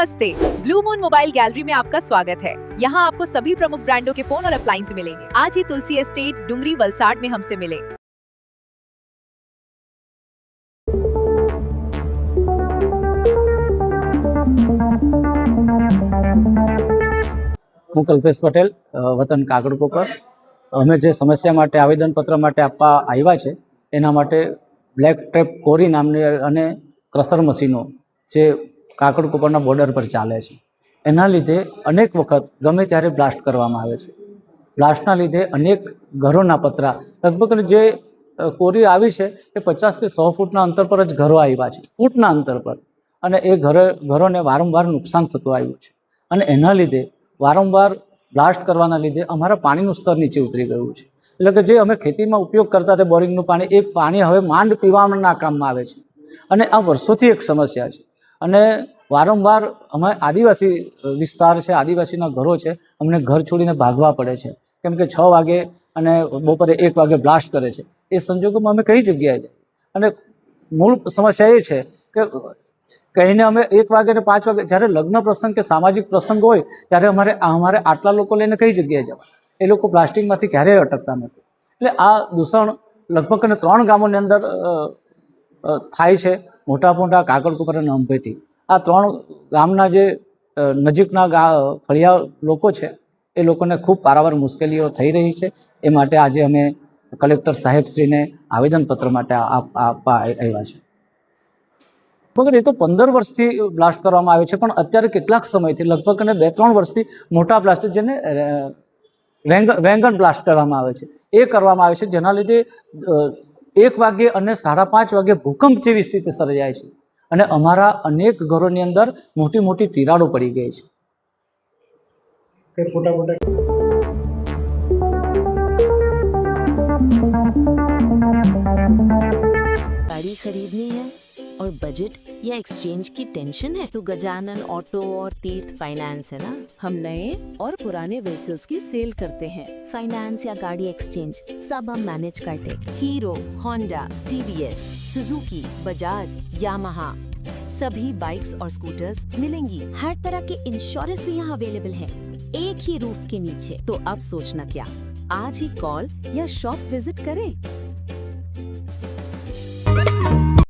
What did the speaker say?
नमस्ते, blue moon mobile gallery में आपका स्वागत है। यहाँ आपको सभी प्रमुख ब्रांडों के फोन और अप्लायंस मिलेंगे। आज ही तुलसी एस्टेट डुंगरी वलसाड में हमसे मिले। હું કલ્પેશ પટેલ, વતન કાકડકોપર। અમે જે સમસ્યા માટે આવેદનપત્ર માટે આપવા આવ્યા છે એના માટે બ્લેક ટ્રેપ કોરી નામની અને ક્રશર મશીનો જે કાકડકોપરના બોર્ડર પર ચાલે છે એના લીધે અનેક વખત ગમે ત્યારે બ્લાસ્ટ કરવામાં આવે છે। બ્લાસ્ટના લીધે અનેક ઘરોના પતરા લગભગ જે કોરી આવી છે એ 50 કે 100 ફૂટના અંતર પર જ ઘરો આવ્યા છે, ફૂટના અંતર પર, અને એ ઘરોને વારંવાર નુકસાન થતું આવ્યું છે અને એના લીધે વારંવાર બ્લાસ્ટ કરવાના લીધે અમારા પાણીનું સ્તર નીચે ઉતરી ગયું છે। એટલે કે જે અમે ખેતીમાં ઉપયોગ કરતા હતા બોરિંગનું પાણી, એ પાણી હવે માંડ પીવાના કામમાં આવે છે અને આ વર્ષોથી એક સમસ્યા છે। અને વારંવાર અમે આદિવાસી વિસ્તાર છે, આદિવાસીના ઘરો છે, અમને ઘર છોડીને ભાગવા પડે છે કેમ કે 6 વાગે અને બપોરે 1 વાગે બ્લાસ્ટ કરે છે। એ સંજોગોમાં અમે કઈ જગ્યાએ જાય? અને મૂળ સમસ્યા એ છે કે કહીને અમે 1 વાગે ને 5 વાગે જ્યારે લગ્ન પ્રસંગ કે સામાજિક પ્રસંગ હોય ત્યારે અમારે આટલા લોકો લઈને કઈ જગ્યાએ જવા? એ લોકો પ્લાસ્ટિકમાંથી ક્યારેય અટકતા નથી। એટલે આ દૂષણ લગભગ 3 ગામોની અંદર થાય છે, મોટા કાકડકોપર અને અંભેટી। આ 3 ગામના જે નજીકના ફળિયા લોકો છે એ લોકોને ખૂબ પારાવાર મુશ્કેલીઓ થઈ રહી છે। એ માટે આજે અમે કલેક્ટર સાહેબશ્રીને આવેદનપત્ર માટે આપવા આવ્યા છે। મગર એ તો 15 વર્ષથી બ્લાસ્ટ કરવામાં આવે છે, પણ અત્યારે કેટલાક સમયથી લગભગ 2-3 વર્ષથી મોટા બ્લાસ્ટ જેને વેંગન બ્લાસ્ટ કરવામાં આવે છે એ કરવામાં આવે છે, જેના લીધે 1 વાગે અને 5:30 વાગે ભૂકંપ જેવી સ્થિતિ સર્જાય છે અને અમારા અનેક ઘરોની અંદર મોટી તિરાડો પડી ગઈ છે। गाड़ी खरीदनी है और बजट या एक्सचेंज की टेंशन है तो गजानन ऑटो और तीर्थ फाइनेंस है ना। हम नए और पुराने व्हीकल्स की सेल करते हैं। फाइनेंस या गाड़ी एक्सचेंज सब हम मैनेज करते। Hero, Honda, TVS, Suzuki, Bajaj, Yamaha सभी बाइक्स और स्कूटर्स मिलेंगी। हर तरह के इंश्योरेंस भी यहाँ अवेलेबल है, एक ही रूफ के नीचे। तो अब सोचना क्या, आज ही कॉल या शॉप विजिट करें।